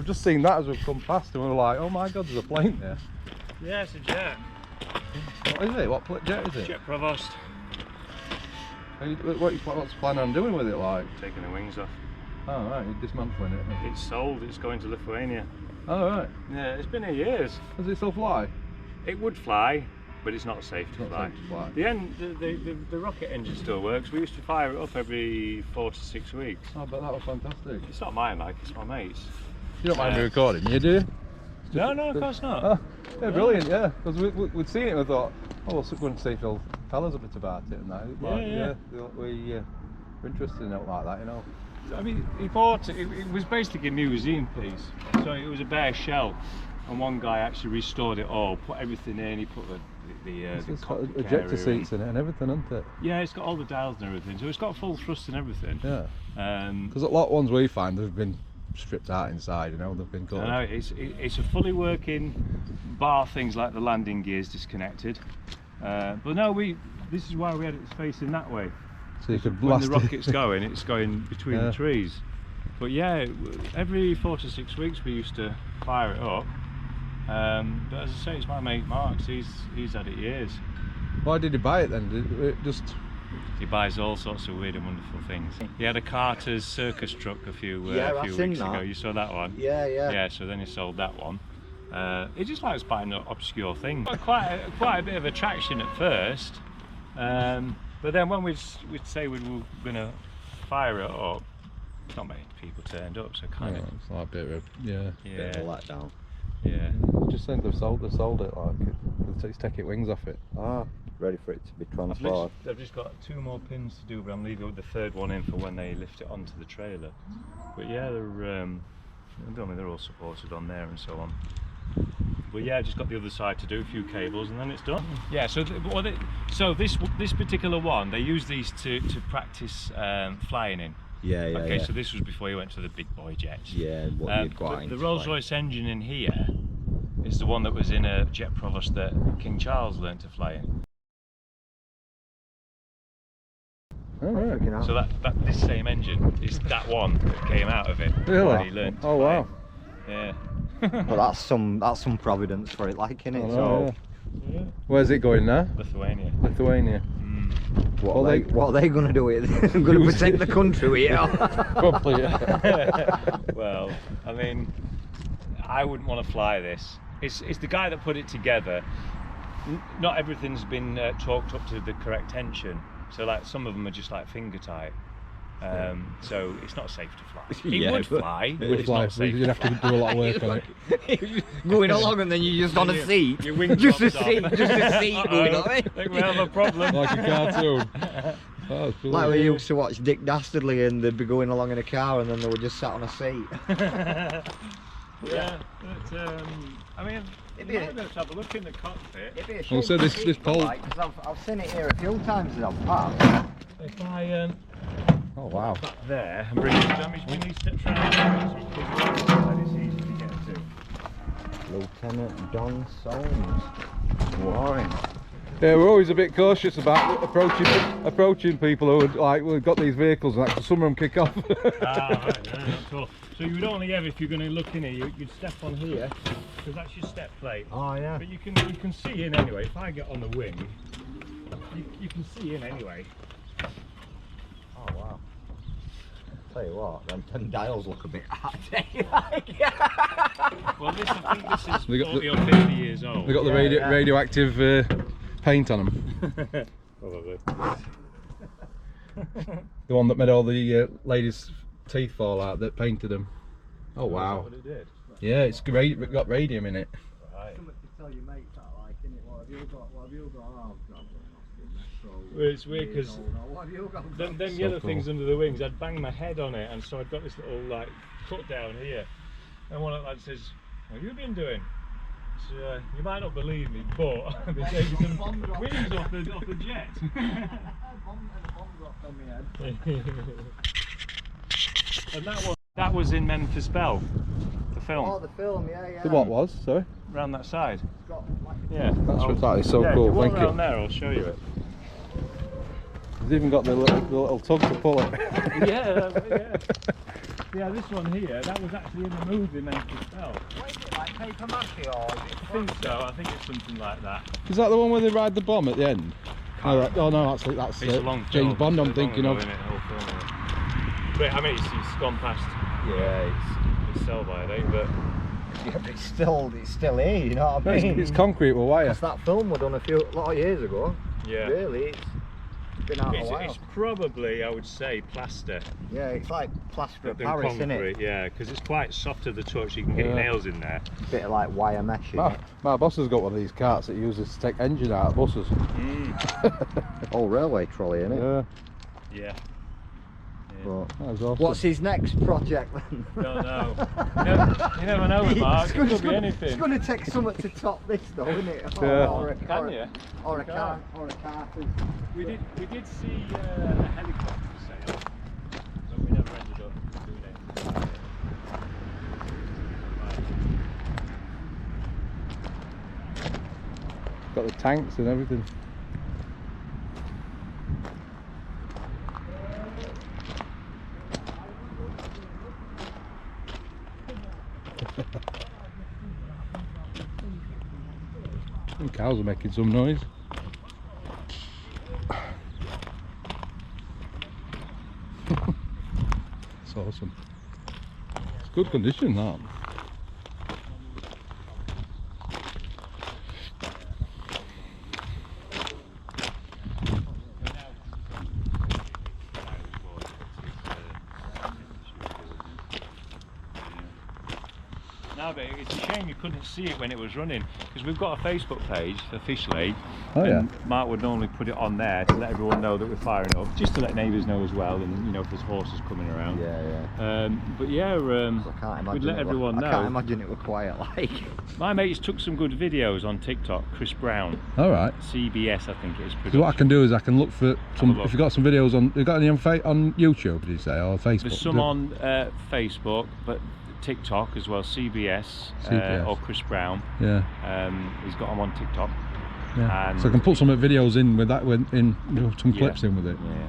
we've just seen that as we've come past, and we're like, oh my god, there's a plane there. Yeah, it's a jet. What is it? What jet is it? Jet provost. What's the plan on doing with it, like? Taking the wings off. Oh right, you're dismantling it. It's sold, it's going to Lithuania. Oh right. Yeah, it's been here years. Does it still fly? It would fly, but it's not safe to It's not fly. safe to fly. The rocket engine still works. We used to fire it up every 4 to 6 weeks. Oh, but that was fantastic. It's not mine, like, it's my mate's. You don't mind me recording, you do? No, of course not. Oh, yeah, brilliant, yeah. Because we'd seen it and we thought, oh, we'll go and see if they'll tell us a bit about it and that. Yeah. We're interested in it like that, you know. I mean, he bought it, it was basically a museum piece. So it was a bare shell. And one guy actually restored it all, put everything in, he put It's got ejector seats in it and everything, hasn't it? Yeah, it's got all the dials and everything, so it's got full thrust and everything. Yeah. Because a lot of ones we find, they've been stripped out inside, you know, they've been cut. No, it's a fully working bar, things like the landing gears disconnected. But no, this is why we had it facing that way. So you could when blast the rocket's going, it's going between the trees. But yeah, every 4 to 6 weeks we used to fire it up. But as I say, it's my mate Mark's, he's had it years. Why did he buy it then? He buys all sorts of weird and wonderful things. He had a Carter's circus truck a few weeks ago. You saw that one? Yeah. Yeah, so then he sold that one. He just likes buying obscure things. Quite a bit of attraction at first, but then when we'd say we were going to fire it up, not many people turned up, so kind of. It's like a bit of a, bit of a letdown. Yeah. Just saying they've sold it, like it's taking wings off it. Ah, ready for it to be transferred. I've just got 2 more pins to do, but I'm leaving the 3rd one in for when they lift it onto the trailer. But yeah, they're all supported on there and so on. But yeah, just got the other side to do, a few cables, and then it's done. Yeah, so this particular one, they use these to practice flying in. Yeah. Okay, so this was before you went to the big boy jets. Yeah, what you'd quite the Rolls-Royce engine in here is the one that was in a jet provost that King Charles learnt to fly in. Oh, right. So this same engine is that one that came out of it. Really? When he learnt to fly. Wow. Yeah. Well, that's some providence for it, like, innit? Oh, yeah. Where's it going now? Lithuania. Lithuania. What are they going to do with it? They're going to protect the country, yeah. Probably, yeah. Well, I mean, I wouldn't want to fly this. It's the guy that put it together. Not everything's been torqued up to the correct tension. So like some of them are just like finger tight. So it's not safe to fly. It would fly, but it's not safe. You'd have to do a lot of work on it. Going along and then you're just on a seat. Just a seat going on. I think we have a problem. Like a cartoon. Oh, like we used to watch Dick Dastardly, and they'd be going along in a car and then they were just sat on a seat. Yeah, but I mean, you might be able to have a look in the cockpit. Also, this pole. I've seen it here a few times as I've passed. If I Oh wow. back there and bring these steps round, it's easy to get to. Lieutenant Don Solms. Warring. Yeah, we're always a bit cautious about approaching people who are like, we've got these vehicles and that, some of them kick off. Right, yeah, not cool. So you would only ever, if you're going to look in here, you'd step on here, because that's your step plate. Oh yeah. But you can see in anyway. If I get on the wing, you can see in anyway. Oh wow. Tell you what, them dials look a bit arty. Well, I think this is 40 or 50 years old. We've got the radioactive paint on them. Probably. The one that made all the ladies' teeth fall out, that painted them. Oh wow. What it did. Yeah, it's great. It's got radium in it. Right. Something to tell your mates that, like, innit? What have you got? Oh god. Well, it's weird because them yellow cool. things under the wings, I'd bang my head on it, and so I've got this little like cut down here. And one of the lads says, "What have you been doing?" So, you might not believe me, but they're taking some wings off the jet. And that was in Memphis Belle, the film. Oh, the film, yeah. The what was? Sorry. Round that side. Yeah. That is so yeah, cool. If you Thank walk you. around there, I'll show you it. He's even got the little tug to pull it. Yeah. Yeah, this one here, that was actually in the movie meant to sell. What is it, like paper mache or is it? I think so, I think it's something like that. Is that the one where they ride the bomb at the end? Oh, oh no, that's It's a long James film. Bond I'm It's thinking long of. ago, innit, the whole film, yeah. But I mean, it's gone past. Yeah, It's sell by, I think, but but it's still here, you know what I mean? It's concrete with wire. Because that film was done a lot of years ago. yeah. Really, it's been out a while. It's probably, I would say, plaster. Yeah, it's like plaster of than Paris, isn't concrete, it? yeah, because it's quite soft to the touch, you can get your Yeah. nails in there. Bit of like wire mesh. My boss has got one of these carts that he uses to take engine out of buses. Old railway trolley, isn't it? Yeah, Yeah. But that was awesome. what's his next project then? Don't know. You never know with Mark, it could be anything. It's going to take something to top this though, isn't it? Yeah. Or a Can you? Or a car. Or a car. We did see a helicopter for sale, but we never ended up doing anything about it. Got the tanks and everything. The cows are making some noise. It's awesome. It's good condition, that. No, but it's a shame you couldn't see it when it was running, because we've got a Facebook page for Fishlake. Oh, yeah. And Mark would normally put it on there to let everyone know that we're firing up, just to let neighbours know as well, and you know if there's horses coming around. Yeah. But yeah, I can't imagine we'd let everyone know. I can't imagine it were quiet like. My mates took some good videos on TikTok. Chris Brown, Alright. CBS, I think it is. So what I can do is I can look for some. look. If you've got some videos on, you got any on YouTube? Did you say, or Facebook? There's some on Facebook, but TikTok as well. CBS. Or Chris Brown. Yeah. He's got them on TikTok. Yeah. And So I can put some videos in with that, some clips in with it. Yeah.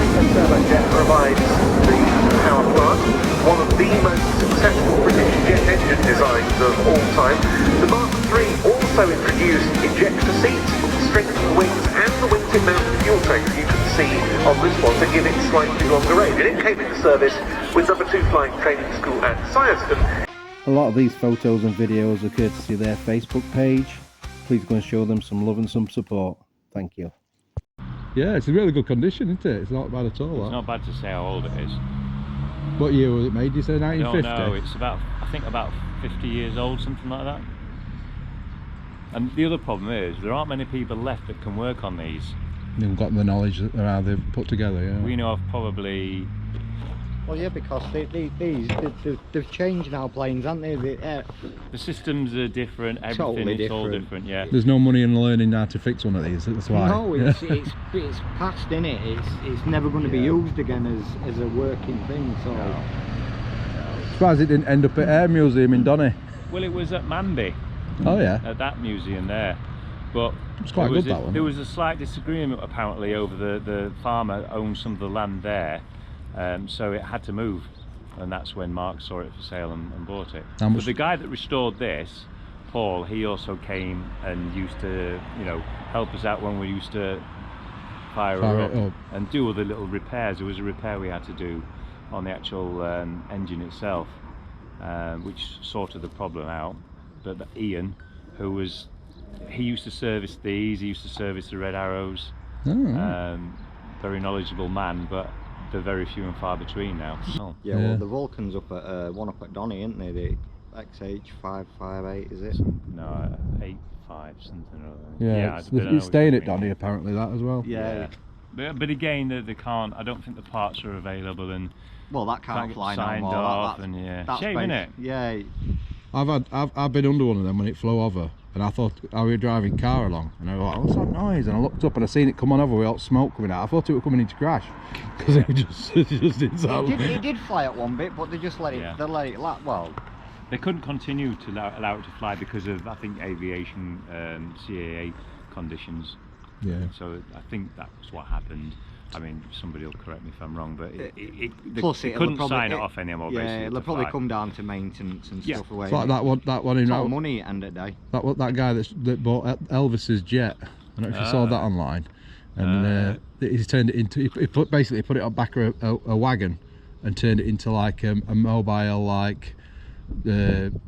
Provides the power plant, one of the most successful British jet engine designs of all time. The Mark III also introduced ejector seats, strengthened wings and the wingtip mounted fuel tank you can see on this one to give it slightly longer range. And it came into service with number 2 flying training school at Silverstone. A lot of these photos and videos are courtesy of their Facebook page. Please go and show them some love and some support. Thank you. Yeah, it's in really good condition, isn't it? It's not bad at all. It's not bad to say how old it is. What year was it made? You say I 1950? don't know, it's about, I think about 50 years old, something like that. And the other problem is, there aren't many people left that can work on these. You've got the knowledge around they've put together, yeah. We know of probably... Well, yeah, because they've changed now planes, haven't they? The systems are different, everything Totally is all different. different, yeah. There's no money in learning how to fix one of these, that's why. No, it's past, innit? It's never going to be used again as a working thing. So Surprised it didn't end up at Air Museum in Donny. Well, it was at Manby, Oh yeah. at that museum there. But It's quite good, that one. There was a slight disagreement apparently over the farmer owned some of the land there. So it had to move, and that's when Mark saw it for sale and bought it. How much- But the guy that restored this, Paul, he also came and used to, you know, help us out when we used to fire Fire her it up up. and do all the little repairs. There was a repair we had to do on the actual engine itself, which sorted the problem out. But Ian, he used to service these, he used to service the Red Arrows. Oh. Very knowledgeable man, but they're very few and far between now. Oh. yeah, Yeah. well, the Vulcans up at one up at Donny, isn't they? The XH558, is it? No, 8.5 something or other. Yeah, I don't know it's which staying one at it Donny apparently, that as well. Yeah. But again, they can't. I don't think the parts are available, and Well, that can't get fly no signed more. off, That, and yeah, that's shame, innit? Yeah. I've been under one of them when it flew over, and I thought I were driving car along, and I was like, what's that noise? And I looked up and I seen it come on over with all smoke coming out. I thought it was coming in to crash, because it just inside. It did fly at one bit, but they just let it. Yeah. They let it. Well, They couldn't continue to allow it to fly because of, I think, aviation CAA conditions. Yeah. So I think that's what happened. I mean, somebody will correct me if I'm wrong, but they it'll couldn't probably, sign it off anymore. Yeah, basically, it'll to probably fly. come down to maintenance and Yeah. stuff away. It's like that one in It's all money at the end of the day. that guy that bought Elvis's jet. I don't know if you saw that online, and he's turned it into. He basically put it on back of a wagon, and turned it into like a mobile like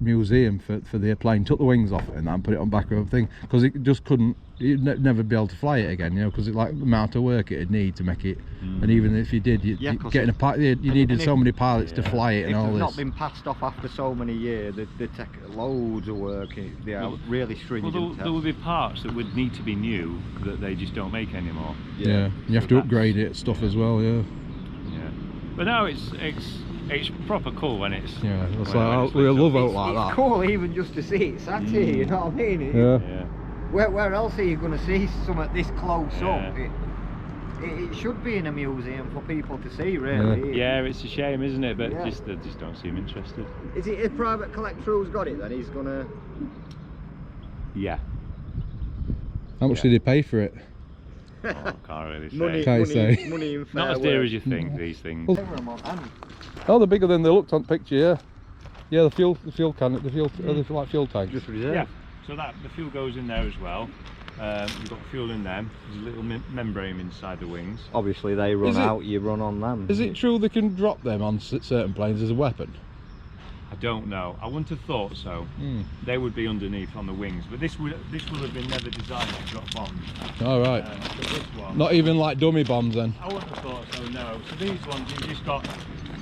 museum for the airplane. Took the wings off it and that, and put it on back of a thing, because it just couldn't. You'd never be able to fly it again, you know, because it's like the amount of work it'd need to make it. And even if you did, you needed so many pilots to fly it and all If this. it's not been passed off after so many years, they take loads of work. They are really stringent. Well, there would be parts that would need to be new that they just don't make anymore. Yeah, you have to upgrade it stuff as well. Yeah. Yeah. But no, it's proper cool when it's. Yeah, it's when like it's we lit love up. out like It's that. cool even just to see it sat here, you know what I mean? Yeah. Yeah. Where else are you going to see something this close up? Yeah. It should be in a museum for people to see, really. Yeah, it's a shame, isn't it? But Yeah. they just don't seem interested. Is it a private collector who's got it then? He's going to... Yeah. How much did he pay for it? Oh, I can't really say. Money, Can't money, say. money in fair Not as dear work. as you think, these things. Oh, they're bigger than they looked on picture. Yeah. Yeah, the fuel can, they're like fuel tanks. Just reserve. Yeah. So the fuel goes in there as well. You've got fuel in them. There's a little membrane inside the wings. Obviously they run out, you run on them. Is it true they can drop them on certain planes as a weapon? I don't know. I wouldn't have thought so. They would be underneath on the wings, but this will have been never designed to drop bombs. All right. So this one, Not even like dummy bombs then. I wouldn't have thought so. No. So these ones, you just got.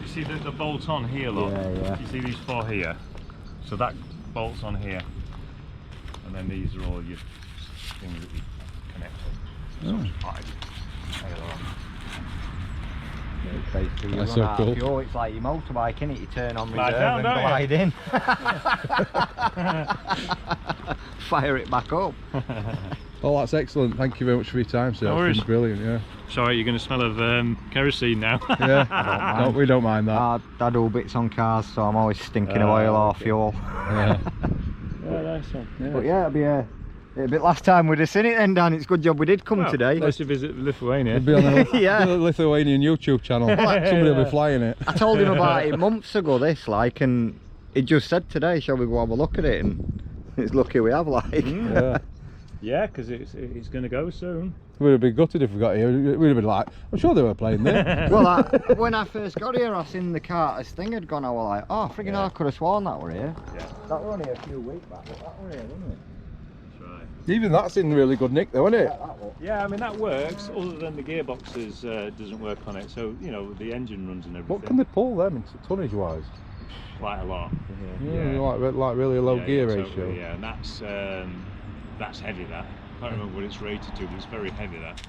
You see the bolts on here, look. Yeah. You see these four here. So that bolts on here, and then these are all your things that you connect up. So it's pipe. Basically, you That's run so out of cool. fuel, it's like your motorbike, innit? You turn on Glide reserve down, and don't glide in. Fire it back up. Oh, that's excellent. Thank you very much for your time, sir. No It's worries. been brilliant. Yeah. Sorry, you're going to smell of kerosene now. Yeah. No, we don't mind that. I do bits on cars, so I'm always stinking of oil or fuel. Yeah. Yeah, nice one. But yeah, it'll be a bit last time we'd have seen it then, Dan. It's a good job we did come today. Nice to visit Lithuania. It'll be on the Yeah. Lithuanian YouTube channel. Somebody will be flying it. I told him about it months ago, this, like, and he just said today, shall we go have a look at it? And it's lucky we have, like. Yeah. Yeah, because it's going to go soon. We'd have been gutted if we got here. We'd have been like, I'm sure they were playing there. Well, when I first got here, I seen the Carter's thing had gone. I was like, oh, friggin' hell, I could have sworn that were here. Yeah. That were only a few weeks back, but that were here, wasn't it? That's right. Even that's in really good nick though, isn't it? That was. Yeah, I mean that works. Other than the gearboxes doesn't work on it, so you know the engine runs and everything. What can they pull them into tonnage wise? Quite a lot. Yeah. Like really low gear ratio. Totally, yeah, and that's heavy. That I can't remember what it's rated to, but it's very heavy. That.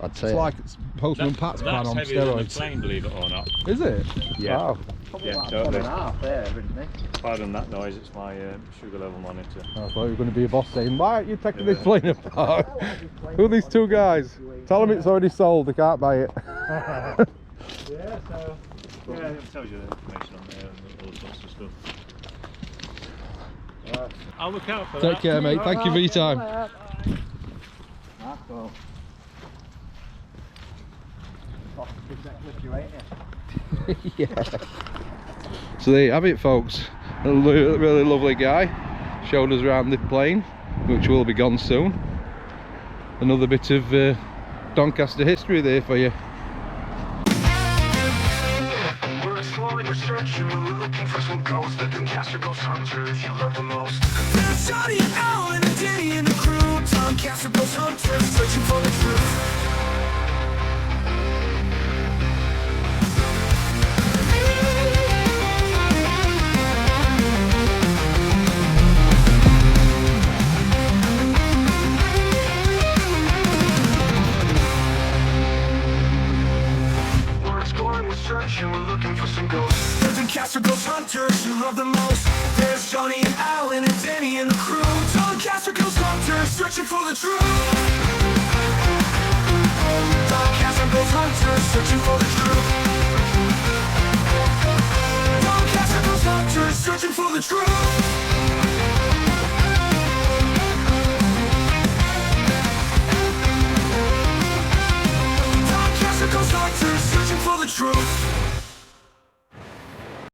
I'd say It's like Postman Pat's plan That's on heavier than the steroids. plane, believe it or not. Is it? Yeah. Wow. probably yeah, about totally. 1.5 there, isn't it? Pardon that noise. It's my sugar level monitor. I thought you were going to be a boss saying, why aren't you taking this plane apart? Who are these two guys? Tell them it's already sold, they can't buy it. Yeah, so yeah, it tells you the information on there and all sorts of stuff. I'll look out for that. Take care, mate. Thank you for your time. That's cool. Yeah. So there you have it, folks. A really lovely guy showed us around the plane, which will be gone soon. Another bit of Doncaster history there for you. We're exploring, we're searching, we're looking for some ghosts. The Doncaster ghost hunters you love the most. Johnny and Alan and Danny and the crew. Doncaster ghost hunters searching for the truth. searching, we're looking for some ghosts. The Doncaster ghost hunters you love the most. There's Johnny and Alan and Danny and the crew. Doncaster ghost hunters searching for the truth. Doncaster ghost hunters searching for the truth. Doncaster ghost hunters searching for the truth.